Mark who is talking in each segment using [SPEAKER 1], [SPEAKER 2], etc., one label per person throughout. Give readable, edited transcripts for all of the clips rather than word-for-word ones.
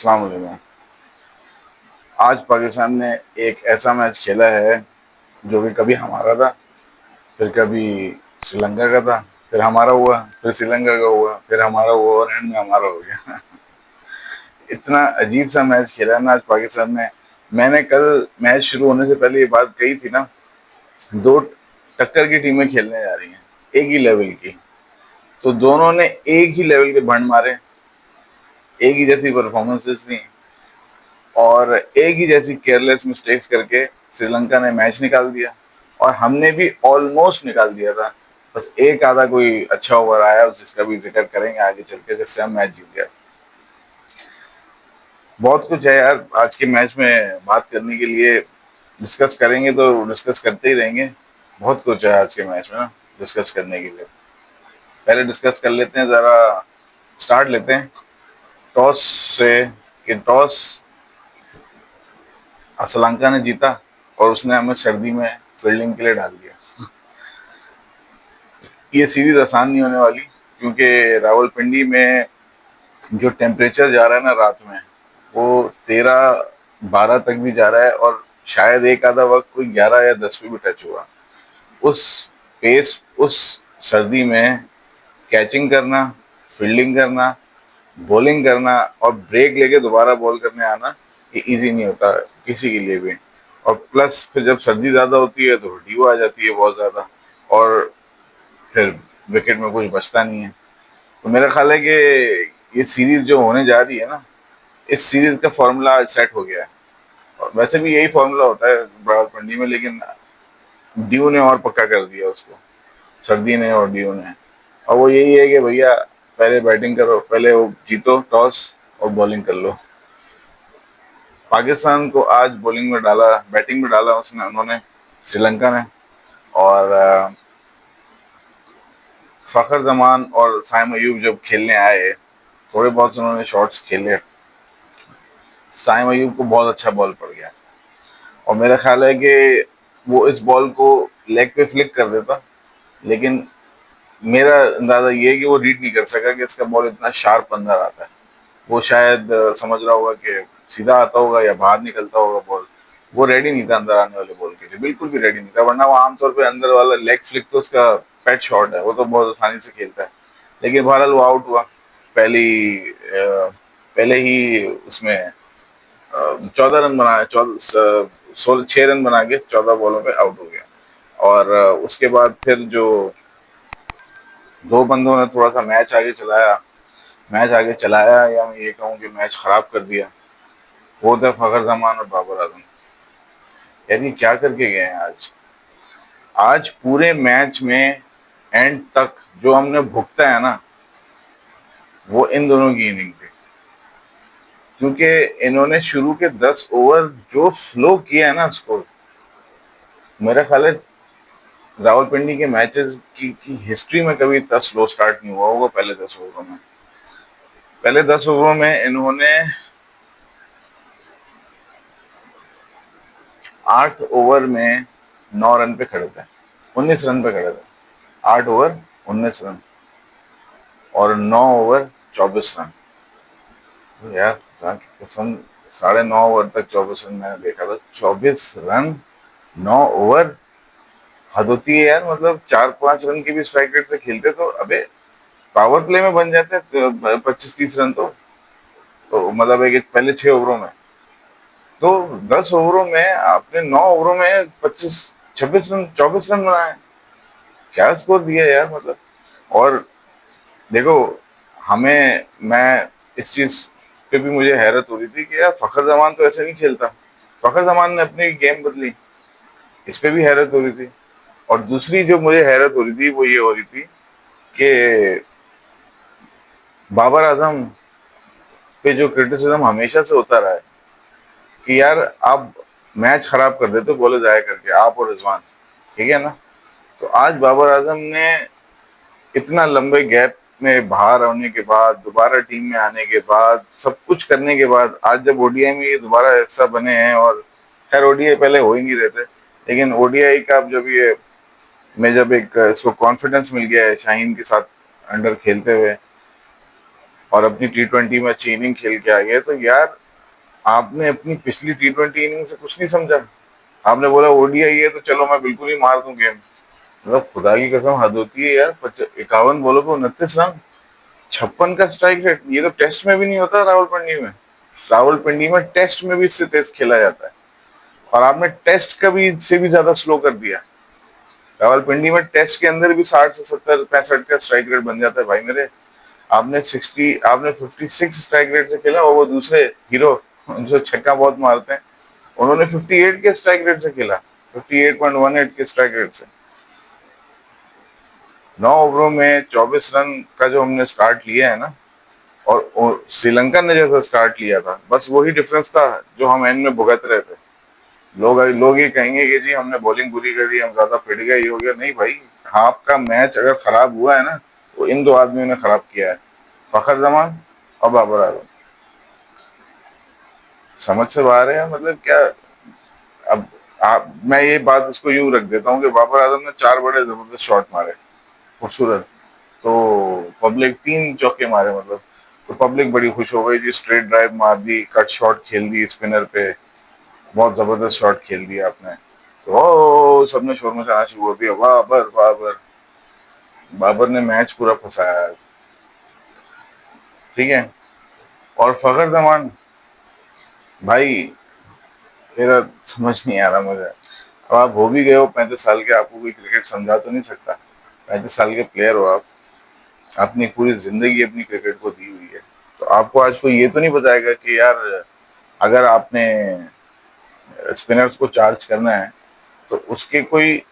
[SPEAKER 1] अस्सलाम वालेकुम। आज पाकिस्तान ने एक ऐसा मैच खेला है जो कि कभी हमारा था, फिर कभी श्रीलंका का था, फिर हमारा हुआ, फिर श्रीलंका का हुआ, फिर हमारा हुआ और एंड में हमारा हो गया। इतना अजीब सा मैच खेला है ना आज पाकिस्तान ने। मैंने कल मैच शुरू होने से पहले ये बात कही थी ना, दो टक्कर की टीमें खेलने जा रही हैं, एक ही लेवल की। तो दोनों ने एक ही लेवल के भंड मारे, एक ही जैसी परफॉर्मेंसेस दी और एक ही जैसी केयरलेस मिस्टेक्स करके श्रीलंका ने मैच निकाल दिया और हमने भी ऑलमोस्ट निकाल दिया था। बस एक आधा कोई अच्छा ओवर आया जिसका भी जिक्र करेंगे आगे चल के, जिससे हम मैच जीत गए। बहुत कुछ है यार आज के मैच में बात करने के लिए। डिस्कस करेंगे तो डिस्कस करते ही रहेंगे। बहुत कुछ है आज के मैच में ना डिस्कस करने के लिए। पहले डिस्कस कर लेते हैं ज़रा, स्टार्ट लेते हैं टॉस से। कि टॉस श्रीलंका ने जीता और उसने हमें सर्दी में फील्डिंग के लिए डाल दिया। ये सीरीज आसान नहीं होने वाली, क्योंकि रावलपिंडी में जो टेम्परेचर जा रहा है ना रात में, वो 13-12 तक भी जा रहा है और शायद एक आधा वक्त कोई 11 या 10 पे भी टच हुआ। उस पेस, उस सर्दी में कैचिंग करना, फील्डिंग करना, बॉलिंग करना और ब्रेक लेके दोबारा बॉल करने आना, ये इजी नहीं होता किसी के लिए भी। और प्लस फिर जब सर्दी ज़्यादा होती है तो ड्यू आ जाती है बहुत ज़्यादा, और फिर विकेट में कुछ बचता नहीं है। तो मेरा ख्याल है कि ये सीरीज जो होने जा रही है ना, इस सीरीज का फॉर्मूला आज सेट हो गया है। और वैसे भी यही फॉर्मूला होता है रावलपिंडी में, लेकिन ड्यू ने और पक्का कर दिया उसको, सर्दी ने और ड्यू ने। और वो यही है कि भैया पहले बैटिंग करो, पहले वो जीतो टॉस और बॉलिंग कर लो। पाकिस्तान को आज बॉलिंग में डाला, बैटिंग में डाला उसने, उन्होंने, श्रीलंका ने। और फखर जमान और साइम अयूब जब खेलने आए, थोड़े बहुत उन्होंने शॉट्स खेले। साइम अयूब को बहुत अच्छा बॉल पड़ गया और मेरा ख्याल है कि वो इस बॉल को लेग पे फ्लिक कर देता, लेकिन मेरा अंदाजा ये है कि वो रीड नहीं कर सका कि इसका बॉल इतना शार्प अंदर आता है। वो शायद समझ रहा होगा कि सीधा आता होगा या बाहर निकलता होगा बॉल। वो रेडी नहीं था अंदर आने वाले बॉल के लिए, बिल्कुल भी रेडी नहीं था। वरना वो आमतौर पे अंदर वाला लेग फ्लिक तो उसका पेट शॉट है, वो तो बहुत आसानी से खेलता है। लेकिन बहरहाल वो आउट हुआ पहले ही उसमें। 14 रन बनाए, 6 रन बना के 14 बॉलों पे आउट हो गया। और उसके बाद फिर जो दो बंदों ने थोड़ा सा मैच आगे चलाया या मैं ये कहूँ कि मैच खराब कर दिया, वो थे फखर जमान और बाबर आजम। यानी क्या करके गए हैं आज। आज पूरे मैच में एंड तक जो हमने भुगता है ना, वो इन दोनों की इनिंग थी। क्योंकि इन्होंने शुरू के 10 ओवर जो स्लो किया है ना स्कोर, मेरा ख्याल है रावलपिंडी के मैचेस की हिस्ट्री में कभी इतना स्लो स्टार्ट नहीं हुआ होगा। पहले 10 ओवरों में इन्होंने 8 ओवर में 9 रन पे खड़े थे, 19 रन पे खड़े थे। 8 ओवर 19 रन और 9 ओवर 24 रन। तो यार खुदा की कसम, 9.5 ओवर तक 24 रन मैंने देखा था। 24 रन 9 ओवर, हद होती है यार। मतलब 4-5 रन की भी स्ट्राइक रेट से खेलते तो अबे पावर प्ले में बन जाते हैं 25-30 रन। तो मतलब एक पहले 6 ओवरों में, तो 10 ओवरों में आपने 9 ओवरों में 25-26 रन, 24 रन बनाए। क्या स्कोर दिया यार मतलब। और देखो, मैं इस चीज पे भी मुझे हैरत हो रही थी कि यार फखर जमान तो ऐसे नहीं खेलता। फखर जमान ने अपनी गेम बदली, इस पे भी हैरत हो रही थी। और दूसरी जो मुझे हैरत हो रही थी वो ये हो रही थी कि बाबर आजम पे जो क्रिटिसिज्म हमेशा से होता रहा है कि यार आप मैच खराब कर देते हो बोले जाया करके, आप और रिजवान, ठीक है ना। तो आज बाबर आजम ने इतना लंबे गैप में बाहर होने के बाद, दोबारा टीम में आने के बाद, सब कुछ करने के बाद, आज जब ओडीआई में ये दोबारा हिस्सा बने हैं, और खैर ओडीआई पहले हो ही नहीं रहे थे, लेकिन ओडीआई का जब एक इसको कॉन्फिडेंस मिल गया है शाहीन के साथ अंडर खेलते हुए, और अपनी T20 में अच्छी इनिंग खेल के आ गए, तो यार आपने अपनी पिछली T20 इनिंग से कुछ नहीं समझा। आपने बोला ओडीआई है तो चलो मैं बिल्कुल ही मार दूं गेम। मतलब खुदा की कसम हद होती है यार। 51 बॉलों पे 29 रन, 56 का स्ट्राइक रेट, ये तो टेस्ट में भी नहीं होता रावलपिंडी में। रावलपिंडी में टेस्ट में भी इससे तेज खेला जाता है, और आपने टेस्ट का भी से भी ज्यादा स्लो कर दिया। रावलपिंडी में टेस्ट के अंदर भी 60 से 70 65 का स्ट्राइक रेट बन जाता है भाई मेरे। आपने 56 स्ट्राइक रेट से खेला, और वो दूसरे हीरो जो छक्का बहुत मारते हैं, उन्होंने 58 के स्ट्राइक रेट से खेला, 58.18 के स्ट्राइक रेट से। 9 ओवरों में 24 रन का जो हमने स्टार्ट लिया है ना, और श्रीलंका ने जैसा स्टार्ट लिया था, बस वही डिफरेंस था जो हम एंड में भुगत रहे थे। लोग ये कहेंगे कि जी हमने बॉलिंग बुरी कर दी, हम ज्यादा पिट गए, ये हो गया। नहीं भाई, आपका मैच अगर खराब हुआ है ना, तो इन दो आदमियों ने खराब किया है, फखर जमान और बाबर आजम। समझ से बाहर है मतलब क्या। अब मैं ये बात इसको यूं रख देता हूँ कि बाबर आजम ने 4 बड़े जबरदस्त शॉट मारे, खूबसूरत। तो पब्लिक 3 चौके मारे मतलब, तो पब्लिक बड़ी खुश हो गई जी। स्ट्रेट ड्राइव मार दी, कट शॉट खेल दी स्पिनर पे, बहुत जबरदस्त शॉट खेल दिया आपने। तो सबने शोर मचाना शुरू कर दिया, बाबर बाबर। बाबर ने मैच पूरा फंसाया, ठीक है। और फखर जमान भाई, तेरा समझ नहीं आ रहा मुझे। अब आप हो भी गए हो 35 साल के, आपको कोई क्रिकेट समझा तो नहीं सकता। 35 साल के प्लेयर हो आप, अपनी पूरी जिंदगी अपनी क्रिकेट को दी हुई है। तो आपको आज कोई ये तो नहीं बताएगा कि यार अगर आपने स्पिनर्स को चार्ज करना है तो उसके कोई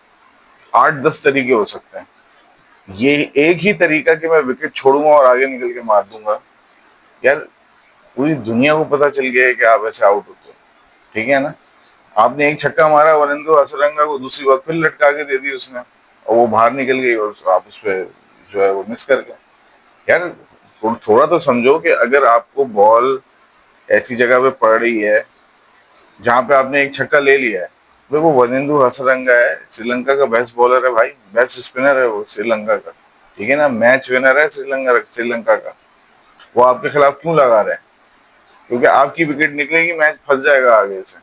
[SPEAKER 1] 8-10 तरीके हो सकते हैं। ये एक ही तरीका कि मैं विकेट छोड़ूंगा और आगे निकल के मार दूंगा, यार पूरी दुनिया को पता चल गया है कि आप ऐसे आउट होते हो, ठीक है ना। आपने एक छक्का मारा वरिंदर हसरंगा को, दूसरी बार फिर लटका के दे दी उसने, और वो बाहर निकल गई, और आप उस पर जो है वो मिस कर गए। यार थोड़ा तो समझो कि अगर आपको बॉल ऐसी जगह पे पड़ रही है जहां पे आपने एक छक्का ले लिया है। भाई वो वनिंदु हसरंगा है, श्रीलंका का बेस्ट बॉलर है भाई, बेस्ट स्पिनर है वो श्रीलंका का, ठीक है ना। मैच विनर है श्रीलंका श्रीलंका का। वो आपके खिलाफ क्यों लगा रहे हैं? क्योंकि आपकी विकेट निकलेगी, मैच फंस जाएगा आगे से,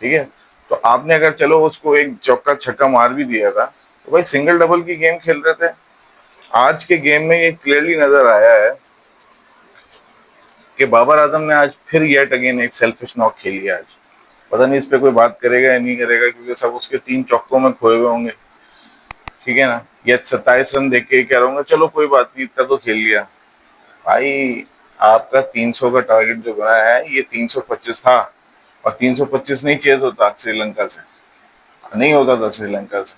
[SPEAKER 1] ठीक है। तो आपने अगर चलो उसको एक चौका छक्का मार भी दिया था, तो भाई सिंगल डबल की गेम खेल रहे थे। आज के गेम में ये क्लियरली नजर आया है कि बाबर आजम ने आज फिर येट अगेन एक सेल्फिश नॉक खेली है आज। पता नहीं इस पे कोई बात करेगा या नहीं करेगा, क्योंकि सब उसके 3 चौकों में खोए हुए होंगे, ठीक है ना। ये 27 रन देख के क्या रहूंगा, चलो कोई बात नहीं, इतना तो खेल लिया। भाई आपका 300 का टारगेट जो बना है, ये 325 था, और 325 नहीं चेज होता श्रीलंका से, नहीं होता था श्रीलंका से।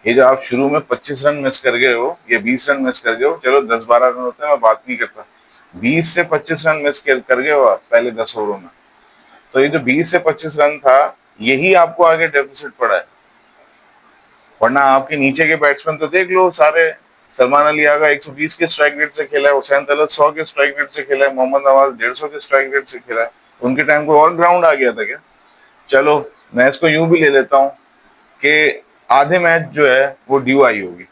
[SPEAKER 1] ये जो आप शुरू में 25 रन मिस कर गए हो, ये 20 रन मिस कर गए हो, चलो 10-12 रन होते हैं, मैं बात नहीं करता। 20 से 25 रन मिस कर गए हो आप पहले 10 ओवरों में। तो ये जो 20 से 25 रन था, यही आपको आगे डेफिसिट पड़ा है। वरना आपके नीचे के बैट्समैन तो देख लो सारे। सलमान अली आगा 120 के स्ट्राइक रेट से खेला है, हुसैन तलत 100 के स्ट्राइक रेट से खेला है, मोहम्मद नवाज 150 के स्ट्राइक रेट से खेला है। उनके टाइम को और ग्राउंड आ गया था क्या? चलो मैं इसको यूं भी ले लेता हूँ कि आधे मैच जो है वो ड्यू आई होगी,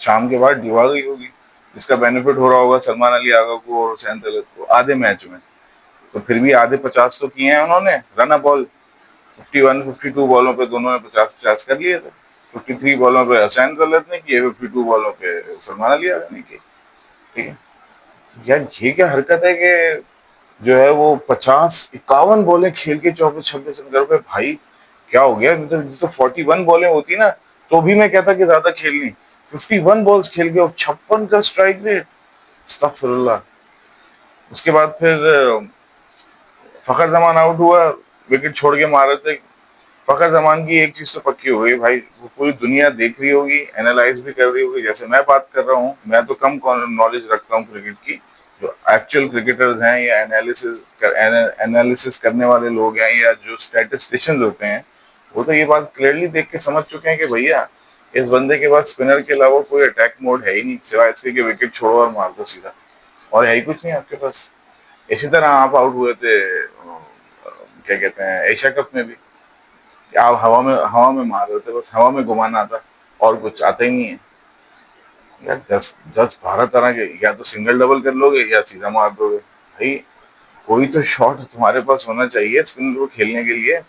[SPEAKER 1] शाम के बाद ड्यू आ गई होगी, जिसका बेनिफिट हो रहा होगा सलमान अली आगा को और हुसैन तलत को आधे मैच में। तो फिर भी आधे 50 तो किए हैं उन्होंने रन अ बॉल। 51-52 बॉलों पे दोनों ने 50-50 कर लिए थे। 53 बॉलों पे हसैन तलत ने किए, 52 बॉलों पे सलमान अली आगा ने किए, ठीक है। यार ये क्या हरकत है कि जो है वो 50-51 बॉलें खेल के 24-26 रन कर पे भाई। क्या हो गया? तो 41 बॉलें होती ना, तो भी मैं कहता कि ज्यादा खेलनी। 51 बॉल्स खेल के और 56 का स्ट्राइक रेट, अस्तगफुरुल्लाह। उसके बाद फिर फखर जमान आउट हुआ, विकेट छोड़ के मारे थे। फखर जमान की एक चीज तो पक्की हो गई भाई, वो पूरी दुनिया देख रही होगी, एनालाइज भी कर रही होगी, जैसे मैं बात कर रहा हूँ। मैं तो कम नॉलेज रखता हूँ क्रिकेट की, जो एक्चुअल क्रिकेटर्स हैं या एनालिसिस करने वाले लोग हैं या जो स्टैटिस्टिशियंस होते हैं, वो तो ये बात क्लियरली देख के समझ चुके हैं कि भैया इस बंदे के पास स्पिनर के अलावा कोई अटैक मोड है ही नहीं, सिवाय इसके कि विकेट छोड़ो और मार दो सीधा, और है ही कुछ नहीं आपके पास। इसी तरह आप आउट हुए थे क्या कहते हैं एशिया कप में भी, कि आप हवा में मार रहे थे, बस हवा में घुमाना आता, और कुछ आता ही नहीं है। यार 10 10 12 तरह के, या तो सिंगल डबल कर लोगे या सीधा मार दोगे भाई। कोई तो शॉट तुम्हारे पास होना चाहिए स्पिनर को खेलने के लिए।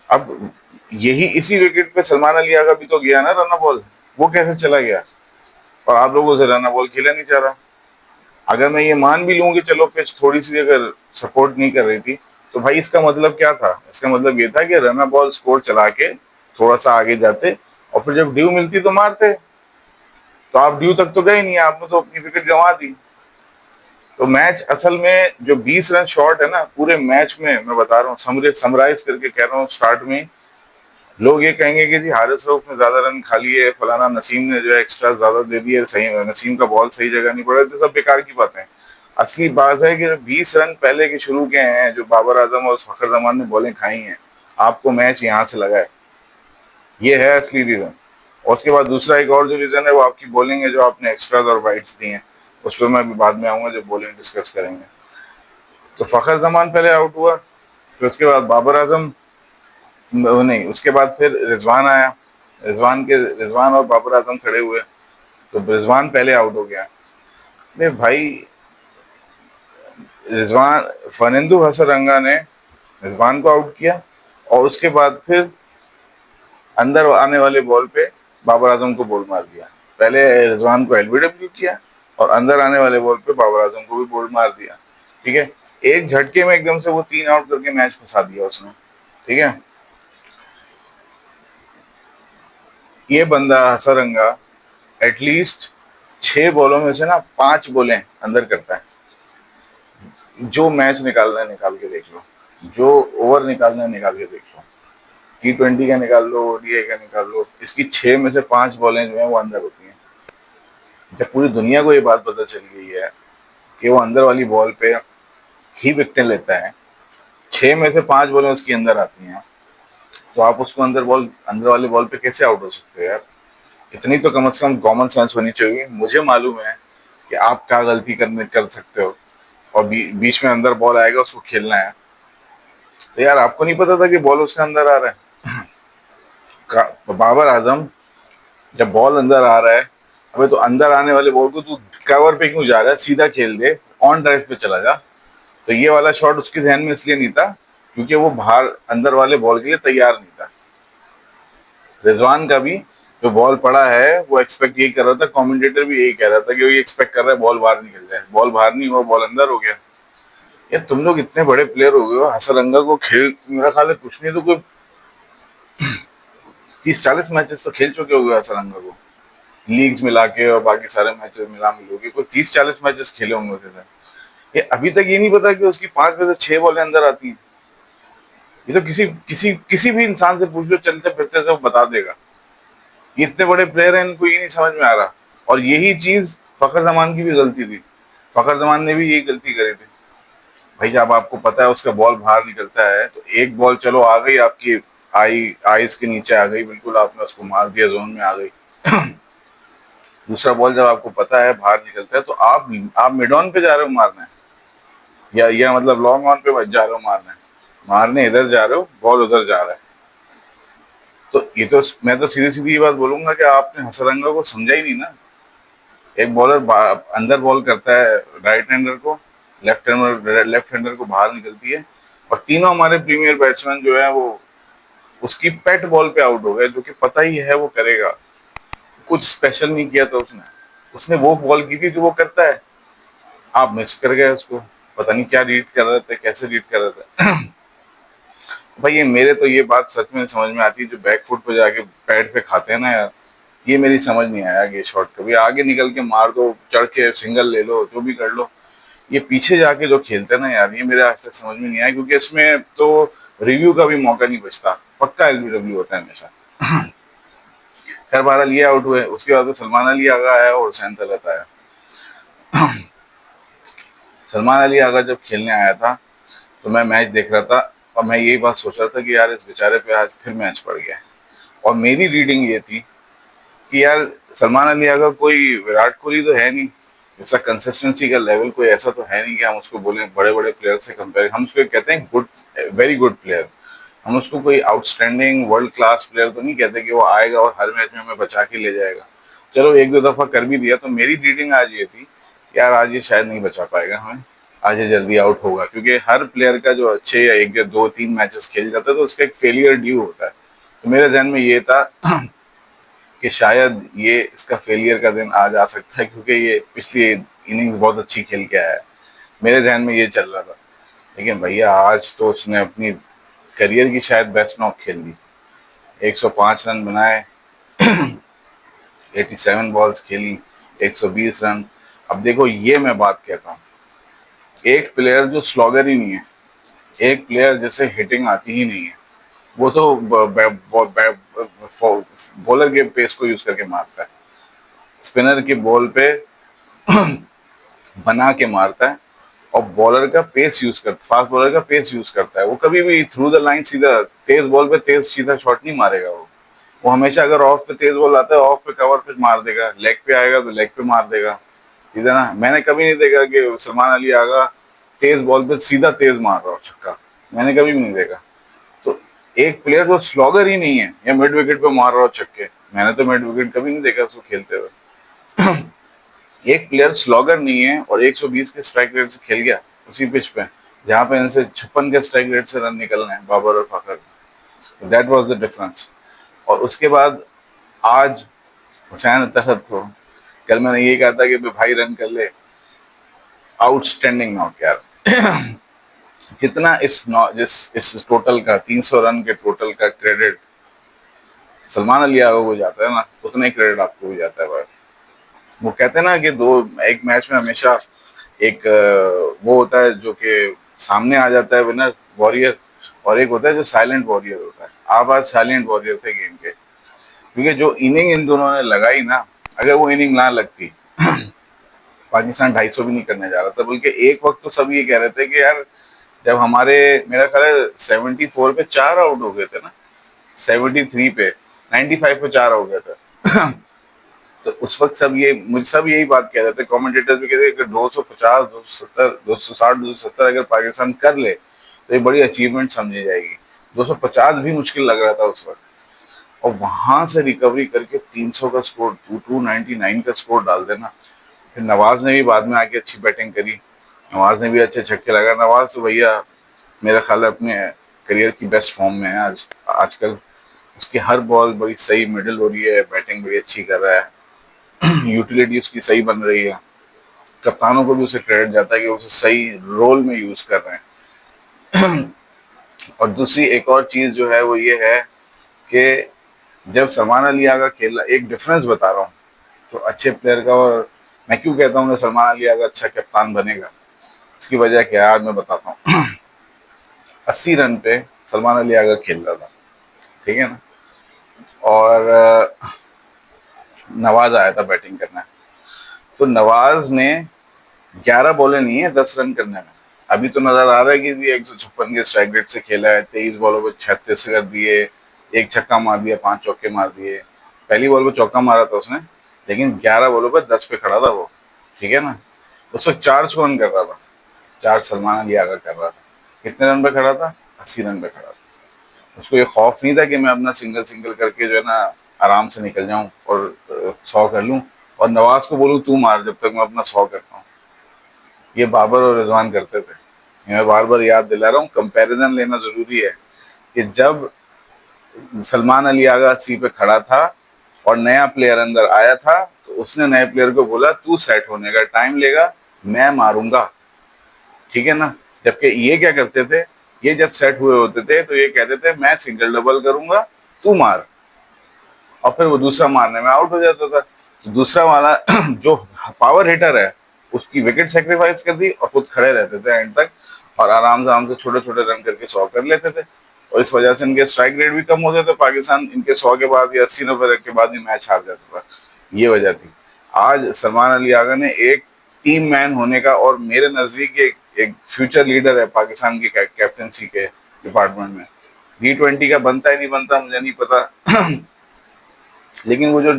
[SPEAKER 1] अब यही इसी विकेट पे सलमान अली आगा भी तो गया ना रन बॉल, वो कैसे चला गया? और आप लोगों से रन बॉल खेला नहीं जा रहा। अगर मैं ये मान भी लूं कि चलो पिच थोड़ी सी अगर सपोर्ट नहीं कर रही थी, तो भाई इसका मतलब क्या था? इसका मतलब ये था कि रन बॉल स्कोर चला के थोड़ा सा आगे जाते, और फिर जब ड्यू मिलती तो मारते। तो आप ड्यू तक तो गए नहीं, आपने तो अपनी विकेट गंवा दी। तो मैच असल में जो 20 रन शॉर्ट है ना पूरे मैच में, मैं बता रहा हूँ, समराइज करके कह रहा हूँ, स्टार्ट में लोग ये कहेंगे कि जी हारिस रऊफ ने ज्यादा रन खा लिए, फलाना नसीम ने जो है एक्स्ट्रा ज्यादा दे दिए, सही नसीम का बॉल सही जगह नहीं पड़ा, तो सब बेकार की बातें हैं। असली बात है कि 20 रन पहले के शुरू के हैं, जो बाबर आजम और फखर जमान ने बॉलें खाई हैं, आपको मैच यहाँ से लगा है, ये है असली रीजन। और उसके बाद दूसरा एक और जो रीजन है वो आपकी बॉलिंग है, जो आपने एक्स्ट्रा और वाइड्स दी हैं, उस पर मैं अभी बाद में आऊंगा जब बॉलिंग डिस्कस करेंगे। तो फखर जमान पहले आउट हुआ, फिर उसके बाद बाबर आजम, नहीं उसके बाद फिर रिजवान आया। रिजवान और बाबर आजम खड़े हुए, तो रिजवान पहले आउट हो गया। नहीं भाई, रिजवान, फर्निंदो हसरंगा ने रिजवान को आउट किया, और उसके बाद फिर अंदर आने वाले बॉल पे बाबर आजम को बॉल मार दिया। पहले रिजवान को एलबीडब्ल्यू किया, और अंदर आने वाले बॉल पे बाबर आजम को भी बॉल मार दिया। ठीक है, एक झटके में एकदम से वो 3 आउट करके मैच फंसा दिया उसने। ठीक है, ये बंदा हसरंगा एटलीस्ट 6 बॉलों में से ना 5 बॉलें अंदर करता है। जो मैच निकालना है निकाल के देख लो, जो ओवर निकालना है निकाल के देख लो, T20 का निकाल लो, ODI का निकाल लो, इसकी 6 में से 5 बॉलें जो है वो अंदर होती हैं। जब पूरी दुनिया को ये बात पता चल गई है कि वो अंदर वाली बॉल पे ही विकेट लेता है, 6 में से 5 बॉलें उसकी अंदर आती हैं, तो आप उसको अंदर वाली बॉल पे कैसे आउट हो सकते हो यार? इतनी तो कम से कम कॉमन सेंस होनी चाहिए। मुझे मालूम है कि आप क्या गलती कर सकते हो, और बीच में अंदर बॉल आएगा, उसको खेलना है। तो यार आपको नहीं पता था कि बॉल उसके अंदर आ रहा है? बाबर आजम, जब बॉल अंदर आ रहा है, अबे तो अंदर आने वाले बॉल को तू कवर पे क्यों जा रहा है? सीधा खेल दे, ऑन ड्राइव पे चला जा। तो ये वाला शॉट उसके जहन में इसलिए नहीं था क्योंकि वो बाहर अंदर वाले बॉल के लिए तैयार नहीं था। रिजवान का भी जो बॉल पड़ा है वो एक्सपेक्ट यही कर रहा था, कमेंटेटर भी यही कह रहा था कि वो ये एक्सपेक्ट कर रहा है बॉल बाहर निकल जाए। बॉल बाहर नहीं हुआ, बॉल अंदर हो गया। यार तुम लोग इतने बड़े प्लेयर हो गए हो, हसरंगा को खेल, मेरा ख्याल है कुछ नहीं तो कोई 30 40 मैचेस तो खेल चुके हो गए हसरंगा को, लीग्स मिला के और बाकी सारे मैचेस मिला मिलोगे, कोई 30 40 मैचेस खेले होंगे उसके साथ। ये अभी तक ये नहीं पता कि उसकी 5 में से 6 बॉलें अंदर आती हैं? ये तो किसी किसी किसी भी इंसान से पूछ लो चलते फिरते से, वो बता देगा। ये इतने बड़े प्लेयर हैं, इनको ये नहीं समझ में आ रहा। और यही चीज फखर जमान की भी गलती थी, फखर जमान ने भी यही गलती करी थी। भाई जब आपको पता है उसका बॉल बाहर निकलता है, तो एक बॉल चलो आ गई आपकी, आईज के नीचे आ गई, बिल्कुल आपने उसको मार दिया, जोन में आ गई। दूसरा बॉल जब आपको पता है बाहर निकलता है, तो आप मिड ऑन पे जा रहे हो मारना है, या मतलब लॉन्ग ऑन पे जा रहे हो मारना है। मारने इधर जा रहे हो, बॉल उधर जा रहा है। तो ये तो मैं तो सीधी सीधी ये बात बोलूंगा कि आपने हसरंगा को समझा ही नहीं ना। एक बॉलर अंदर बॉल करता है राइट हैंडर को, लेफ्ट हैंडर को बाहर निकलती है, और तीनों हमारे प्रीमियर बैट्समैन जो है वो उसकी पेट बॉल पे आउट हो गए, जो कि पता ही है वो करेगा। कुछ स्पेशल नहीं किया था उसने, उसने वो बॉल की थी जो वो करता है। आप मिस कर गए उसको, पता नहीं क्या रीड कर रहे थे, कैसे रीड कर रहे थे। भाई ये मेरे तो ये बात सच में समझ में आती है, जो बैक फुट पे जाके पैड पे खाते हैं ना यार, ये मेरी समझ नहीं आया कि ये शॉट कभी आगे निकल के मार दो, चढ़ के सिंगल ले लो, जो भी कर लो, ये पीछे जाके जो खेलते हैं ना यार, ये मेरे आज तक समझ में नहीं आया, क्योंकि इसमें तो रिव्यू का भी मौका नहीं बचता, पक्का एलबीडब्ल्यू होता है हमेशा। खैर बहरहाल ये आउट हुए, उसके बाद तो सलमान अली आगा आया और हुसैन तलत आया। सलमान अली आगा जब खेलने आया था, तो मैं मैच देख रहा था, और मैं यही बात सोच रहा था कि यार इस बेचारे पे आज फिर मैच पड़ गया है। और मेरी रीडिंग ये थी कि यार सलमान अली अगर कोई विराट कोहली तो है नहीं, उसका कंसिस्टेंसी का लेवल कोई ऐसा तो है नहीं कि हम उसको बोले बड़े बड़े प्लेयर से कंपेयर, हम उसको कहते हैं गुड, वेरी गुड प्लेयर। हम उसको कोई आउटस्टैंडिंग वर्ल्ड क्लास प्लेयर तो नहीं कहते कि वो आएगा और हर मैच में हमें बचा के ले जाएगा। चलो एक दो दफा कर भी दिया, तो मेरी रीडिंग आज ये थी यार आज ये शायद नहीं बचा पाएगा हमें, आज ये जल्दी आउट होगा, क्योंकि हर प्लेयर का जो अच्छे या एक या दो तीन मैचेस खेल जाता है तो उसका एक फेलियर ड्यू होता है। तो मेरे जहन में ये था कि शायद ये इसका फेलियर का दिन आज आ सकता है, क्योंकि ये पिछली इनिंग्स बहुत अच्छी खेल के आया है। मेरे जहन में ये चल रहा था, लेकिन भैया आज तो उसने अपनी करियर की शायद बेस्ट नॉक खेल दी। 105 रन बनाए, 87 बॉल्स खेली, 120 रन। अब देखो ये मैं बात कहता हूँ, एक प्लेयर जो स्लॉगर ही नहीं है, एक प्लेयर जिसे हिटिंग आती ही नहीं है, वो तो बॉलर के पेस को यूज करके मारता है, स्पिनर की बॉल पे बना के मारता है, और बॉलर का पेस यूज करता, फास्ट बॉलर का पेस यूज करता है। वो कभी भी थ्रू द लाइन सीधा तेज बॉल पे तेज सीधा शॉट नहीं मारेगा। वो हमेशा अगर ऑफ पे तेज बॉल आता है, ऑफ पे कवर पे मार देगा, लेग पे आएगा तो लेग पे मार देगा, ठीक है ना। मैंने कभी नहीं देखा कि सलमान अली आगा तेज बॉल पे सीधा तेज मार रहा हो छक्का, मैंने कभी भी नहीं देखा। तो एक प्लेयर जो स्लॉगर ही नहीं है या मिड विकेट पे मार रहा हो छक्के, मैंने तो मिड विकेट कभी नहीं देखा उसको खेलते हुए। एक प्लेयर स्लॉगर नहीं है और 120 के स्ट्राइक रेट से खेल गया उसी पिच पे जहां पे इनसे 56 के स्ट्राइक रेट से रन निकलने हैं, बाबर और Fakhar. That was the difference. और उसके बाद आज हुसैन तखत को, कल मैंने ये कहा था कि भाई रन कर ले, आउटस्टैंडिंग नॉक यार। जितना इस टोटल का 300 रन के टोटल का क्रेडिट सलमान अली यादव को जाता है ना, उतना ही क्रेडिट आपको भी जाता है भाई। वो कहते हैं ना कि दो एक मैच में हमेशा एक वो होता है जो कि सामने आ जाता है विनर वॉरियर, और एक होता है जो साइलेंट वॉरियर होता है। आप आज साइलेंट वॉरियर थे गेम के, क्योंकि जो इनिंग इन दोनों ने लगाई ना, अगर वो इनिंग ना लगती पाकिस्तान 250 भी नहीं करने जा रहा था। बल्कि एक वक्त तो सब ये कह रहे थे कि यार जब हमारे, मेरा ख्याल है 74 पे 4 आउट हो गए थे ना, 73 पे 95 पे 4 हो गया था। तो उस वक्त सब यही बात कह रहे थे, कमेंटेटर्स भी कह रहे थे कि 250, 270, 260, 270 अगर पाकिस्तान कर ले तो ये बड़ी अचीवमेंट समझी जाएगी। 250 भी मुश्किल लग रहा था उस वक्त, और वहां से रिकवरी करके 300 का स्कोर, 299 का स्कोर डाल देना। फिर नवाज ने भी बाद में आके अच्छी बैटिंग करी, नवाज ने भी अच्छे छक्के लगा। नवाज तो भैया मेरा ख्याल है अपने करियर की बेस्ट फॉर्म में है आजकल। उसकी हर बॉल बड़ी सही मिडल हो रही है, बैटिंग बड़ी अच्छी कर रहा है, यूटिलिटी उसकी सही बन रही है। कप्तानों को भी उसे क्रेडिट जाता है कि उसे सही रोल में यूज कर रहे हैं। और दूसरी एक और चीज जो है वो ये है कि जब सलमान अली आगा खेला, एक डिफरेंस बता रहा हूँ तो अच्छे प्लेयर का, और मैं क्यों कहता हूँ कि सलमान अली आगा अच्छा कप्तान बनेगा, इसकी वजह क्या है आज मैं बताता हूँ। 80 रन पे सलमान अली आगा खेल रहा था, ठीक है ना, और नवाज आया था बैटिंग करना। तो नवाज ने 11 बॉलें नहीं है 10 रन करने में। अभी तो नजर आ रहा है कि 156 के स्ट्राइक रेट से खेला है, 23 बॉलों पर 36 कर दिए, एक छक्का मार दिया, 5 चौके मार दिए। पहली बॉल पर चौका मारा था उसने, लेकिन 11 बॉलों पर 10 पे खड़ा था वो, ठीक है ना। उस वक्त 4 कौन कर रहा था, 4 सलमान अली आगा कर रहा था। कितने रन पे खड़ा था, 80 रन पे खड़ा था। उसको ये खौफ नहीं था कि मैं अपना सिंगल सिंगल करके जो है ना आराम से निकल जाऊं और 100 कर लूं, और नवाज को बोलूं तू मार जब तक मैं अपना 100 करता हूं। ये बाबर और रिजवान करते थे। मैं बार बार याद दिला रहा हूँ, कंपैरिजन लेना जरूरी है कि जब सलमान अली आगा 80 पे खड़ा था और नया प्लेयर अंदर आया था, तो उसने नए प्लेयर को बोला तू सेट होने का टाइम लेगा, मैं मारूंगा, ठीक है ना। जबकि ये क्या करते थे, ये जब सेट हुए होते थे तो ये कहते थे मैं सिंगल डबल करूंगा, तू मार, और फिर वो दूसरा मारने में आउट हो जाता था। तो दूसरा वाला जो पावर हिटर है उसकी विकेट सेक्रीफाइस कर दी और खुद खड़े रहते थे एंड तक, और आराम से छोटे छोटे रन करके 100 कर लेते थे। और इस वजह से इनके स्ट्राइक रेट भी कम होते थे, पाकिस्तान इनके 100 के बाद या 80-90 रन के बाद ही मैच हार जाता था। ये वजह थी। आज सलमान अली आगा ने एक टीम मैन होने का, और मेरे नजदीक एक फ्यूचर लीडर है पाकिस्तान की कैप्टनसी के डिपार्टमेंट में। T20 का बनता है नहीं बनता मुझे नहीं पता, लेकिन वो जो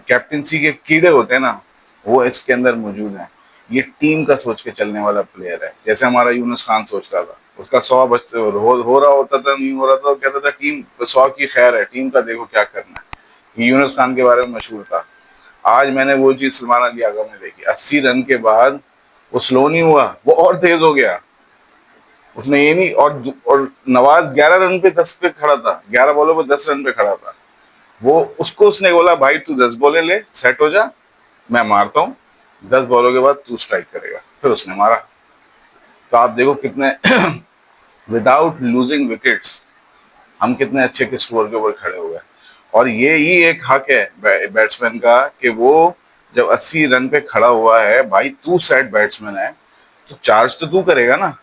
[SPEAKER 1] कैप्टनसी के कीड़े होते हैं ना, वो इसके अंदर मौजूद हैं। ये टीम का सोच के चलने वाला प्लेयर है, जैसे हमारा यूनुस खान सोचता था। उसका 100 हो रहा होता था, नहीं हो रहा था, वो कहता था टीम 100 की खैर है, टीम का देखो क्या करना है। ये यूनुस खान के बारे में मशहूर था। आज मैंने वो चीज सलमान अली आगा में देखी। 80 रन के बाद वो स्लो नहीं हुआ, वो और तेज हो गया। उसने ये नहीं, और नवाज 11 रन पे 10 पे खड़ा था, 11 बॉलों पे 10 रन पे खड़ा था। वो उसको उसने बोला भाई तू 10 बॉलें ले, सेट हो जा, मैं मारता हूँ, 10 बॉलों के बाद तू स्ट्राइक करेगा। फिर उसने मारा। तो आप देखो कितने विदाउट लूजिंग विकेट्स हम कितने अच्छे के स्कोर के ऊपर खड़े हुए हैं। और ये ही एक हक है बैट्समैन का कि वो जब 80 रन पे खड़ा हुआ है, भाई तू सेट बैट्समैन है, तो चार्ज तो तू करेगा ना।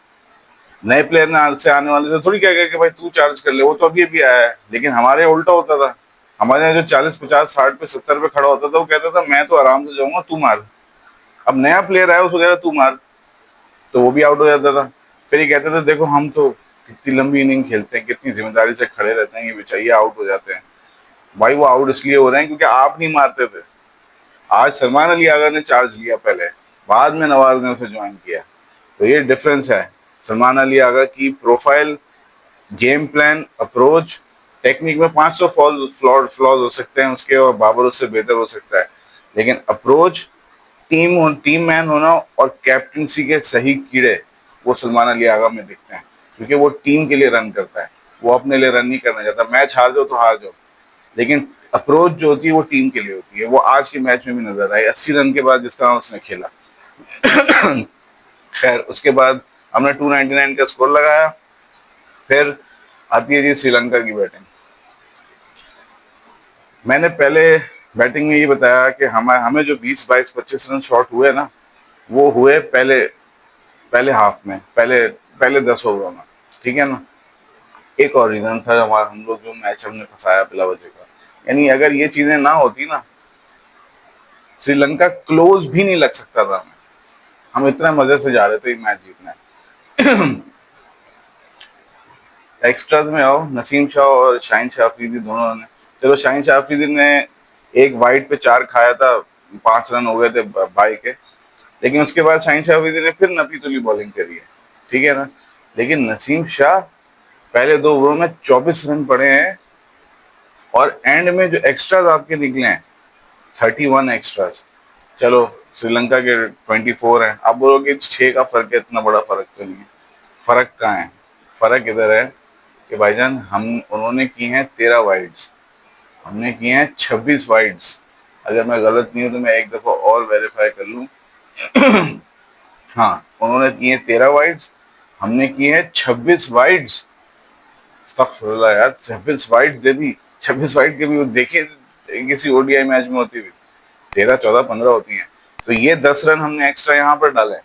[SPEAKER 1] नए प्लेयर ने से आने वाले से थोड़ी कहेगा कि भाई तू चार्ज कर ले, वो तो अभी अभी आया है। लेकिन हमारे यहाँ उल्टा होता था, हमारे यहाँ जो 40 50 60 पे 70 पे खड़ा होता था वो कहता था मैं तो आराम से जाऊंगा, तू मार। अब नया प्लेयर आया, उसको कह रहा तू मार, तो वो भी आउट हो जाता था। फिर ये कहते थे देखो हम तो कितनी लंबी इनिंग खेलते हैं, कितनी जिम्मेदारी से खड़े रहते हैं, ये बेचारे आउट हो जाते हैं। भाई वो आउट इसलिए हो रहे हैं क्योंकि आप नहीं मारते थे। आज सलमान अली आगा ने चार्ज लिया पहले, बाद में नवाज ने उसे ज्वाइन किया। तो ये डिफरेंस है। सलमान अली आगा की profile, game plan, approach, technique में 500 फ्लॉज हो सकते हैं उसके, और बाबर उससे बेहतर हो सकता है। लेकिन अप्रोच, टीम मैन होना और कैप्टनसी के सही कीड़े, वो सलमान अली आगा में दिखते हैं। क्योंकि वो टीम के लिए रन करता है, वो अपने लिए रन नहीं करना चाहता। मैच हार जाओ तो हार जाओ, लेकिन अप्रोच जो होती है वो टीम के लिए होती है। वो आज के मैच में भी नजर आई, 80 रन के बाद जिस तरह उसने खेला। खैर उसके बाद हमने 299 का स्कोर लगाया। फिर आती है जी श्रीलंका की बैटिंग। मैंने पहले बैटिंग में ये बताया कि हमें जो 20 22 25 रन शॉट हुए ना, वो हुए पहले पहले हाफ में, पहले पहले 10 ओवरों में। ठीक है ना। एक और रीजन था हमारा, हम लोग जो मैच हमने फंसाया बिला वजह का। यानी अगर ये चीजें ना होती ना, श्रीलंका क्लोज भी नहीं लग सकता था हमें। हम इतना मजे से जा रहे थे मैच जीतने। एक्स्ट्राज में आओ, नसीम शाह और शाहीन शाह अफरीदी दोनों ने, चलो शाहीन शाह अफरीदी ने एक वाइड पे 4 खाया था, 5 रन हो गए थे बाई के। लेकिन उसके बाद शाहीन शाह अफरीदी ने फिर नपी तुली बॉलिंग करी है। ठीक है ना। लेकिन नसीम शाह पहले 2 ओवरों में 24 रन पड़े हैं, और एंड में जो एक्स्ट्राज आपके निकले हैं 31 एक्स्ट्राज। चलो श्रीलंका के 24 हैं, आप बोलोगे 6 का फर्क है, इतना बड़ा फर्क तो नहीं है। फर्क कहाँ है? फर्क इधर है कि भाईजान उन्होंने की हैं 13 वाइड्स, हमने किए हैं 26 वाइड्स। अगर मैं गलत नहीं हूं तो मैं एक दफा और वेरीफाई कर लूं। हाँ, उन्होंने किए हैं 13 वाइड्स, हमने किए हैं 26 वाइड्स। अस्तगफुरुल्लाह यार, 26 वाइड्स दे दी। 26 वाइड के भी देखे किसी ओडीआई मैच में होती हुई 13 14 15 होती हैं। तो ये 10 रन हमने एक्स्ट्रा यहाँ पर डाले।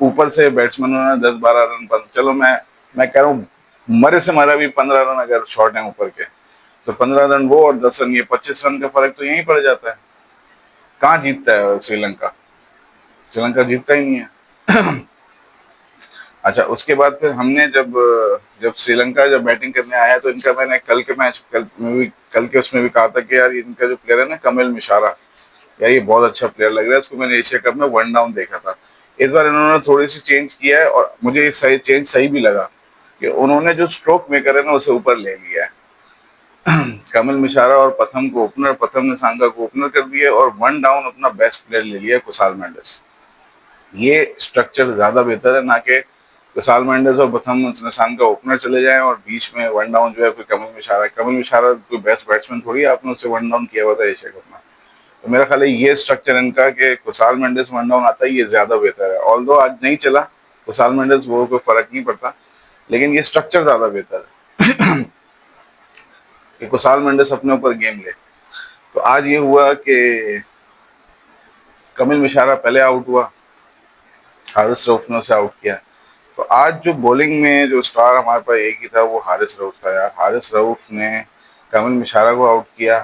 [SPEAKER 1] ऊपर से बैट्समैनों ने 10 12 रन पर, चलो मैं कह रहा हूँ मरे से मरा भी 15 रन अगर शॉर्ट है ऊपर के, तो 15 रन वो और 10 रन ये, 25 रन का फर्क तो यहीं पड़ जाता है। कहाँ जीतता है श्रीलंका? श्रीलंका जीतता ही नहीं है। अच्छा, उसके बाद फिर हमने जब जब श्रीलंका जब बैटिंग करने आया, तो इनका मैंने कल के उसमें भी कहा था कि यार इनका जो प्लेयर है ना कमिल मिशारा, यार ये बहुत अच्छा प्लेयर लग रहा है। इसको मैंने एशिया कप में 1 डाउन देखा था। इस बार इन्होंने थोड़ी सी चेंज किया है, और मुझे ये सही चेंज सही भी लगा कि उन्होंने जो स्ट्रोक मेकर है ना उसे ऊपर ले लिया है। कमिल मिशारा और प्रथम को ओपनर, प्रथम ने सांगा को ओपनर कर दिया, और 1 डाउन अपना बेस्ट प्लेयर ले लिया कुशाल मेंडिस। ये स्ट्रक्चर ज्यादा बेहतर है ना कि कुशाल मेंडिस और प्रथम सांगा ओपनर चले जाएं और बीच में 1 डाउन जो है फिर कमिल मिशारा। कमिल मिशारा कोई बेस्ट बैट्समैन थोड़ी है, आपने उसे 1 डाउन किया हुआ था एशिया कप में। तो मेरा ख्याल है ये स्ट्रक्चर इनका कि कुशाल मेंडिस 1 डाउन आता है, ये ज्यादा बेहतर है। ऑल्दो आज नहीं चला कुशाल मेंडिस, वो कोई फर्क नहीं पड़ता, लेकिन ये स्ट्रक्चर ज्यादा बेहतर है कि कुशाल मेंडिस अपने ऊपर गेम ले। तो आज ये हुआ कि कमिल मिशारा पहले आउट हुआ, हारिस रऊफ ने उसे आउट किया। तो आज जो बॉलिंग में जो स्टार हमारे पास एक ही था, वो हारिस रऊफ था यार। हारिस रऊफ ने कमिल मिशारा को आउट किया,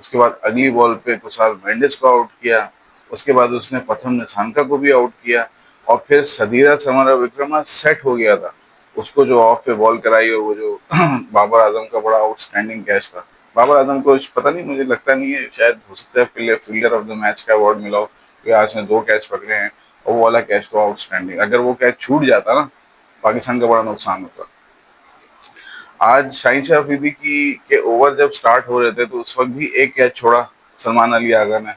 [SPEAKER 1] उसके बाद अगली बॉल पे कुशाल मेंडिस को आउट किया, उसके बाद उसने प्रथम निसांका को भी आउट किया, और फिर सदीरा समरा विक्रमा सेट हो गया था। उसको जो ऑफ पे बॉल कराई, और वो जो बाबर आजम का बड़ा आउटस्टैंडिंग कैच था। बाबर आजम को पता नहीं, मुझे लगता नहीं है, शायद हो सकता है फील्डर ऑफ द मैच का अवार्ड मिला हो, क्योंकि आज ने 2 कैच पकड़े हैं, और वो वाला कैच तो आउटस्टैंडिंग। अगर वो कैच छूट जाता ना, पाकिस्तान का बड़ा नुकसान होता। आज शाहीन शाह अफरीदी की के ओवर जब स्टार्ट हो रहे थे, तो उस वक्त भी एक कैच छोड़ा सलमान अली आगा ने,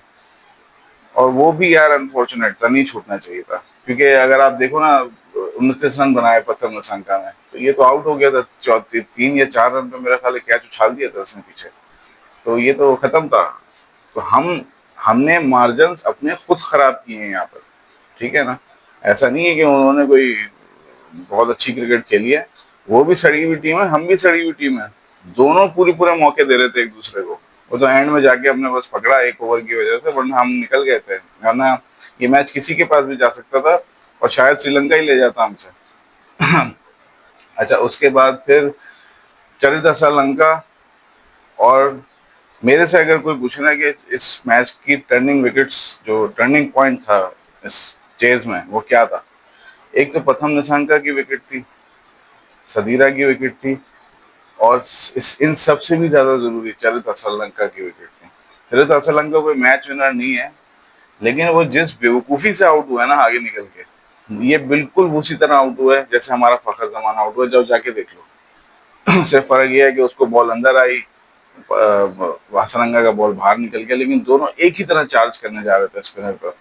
[SPEAKER 1] और वो भी यार अनफॉर्चुनेट था, नहीं छूटना चाहिए था, क्योंकि अगर आप देखो ना 29 रन बनाए प्रथम निशंका ने, तो ये तो आउट हो गया था 3 या 4 रन पे, मेरा ख्याल है कैच उछाल दिया था उसने पीछे, तो ये तो खत्म था। तो हमने मार्जिन अपने खुद खराब किए हैं यहाँ पर, ठीक है ना। ऐसा नहीं है कि उन्होंने कोई बहुत अच्छी क्रिकेट खेली है, वो भी सड़ी हुई टीम है, हम भी सड़ी हुई टीम है, दोनों पूरे पूरे मौके दे रहे थे एक दूसरे को। वो तो एंड में जाके हमने बस पकड़ा एक ओवर की वजह से, वरना हम निकल गए थे, वरना ये मैच किसी के पास भी जा सकता था और शायद श्रीलंका ही ले जाता हमसे। अच्छा, उसके बाद फिर चरिता श्रीलंका। और मेरे से अगर कोई पूछे ना कि इस मैच की टर्निंग विकेट्स, जो टर्निंग पॉइंट था इस चेज में, वो क्या था, एक तो प्रथम निशंका की विकेट थी, सदीरा की विकेट थी, और इस इन सबसे भी ज्यादा जरूरी चरिता श्रीलंका की विकेट थी। चरिता श्रीलंका कोई मैच विनर नहीं है, लेकिन वो जिस बेवकूफी से आउट हुआ है ना आगे निकल के, ये बिल्कुल उसी तरह आउट हुआ है जैसे हमारा फखर जमान आउट हुआ, जब जाके देख लो। सिर्फ फर्क ये है कि उसको बॉल अंदर आई, वासरंगा का बॉल बाहर निकल गया, लेकिन दोनों एक ही तरह चार्ज करने जा रहे थे स्पिनर पर।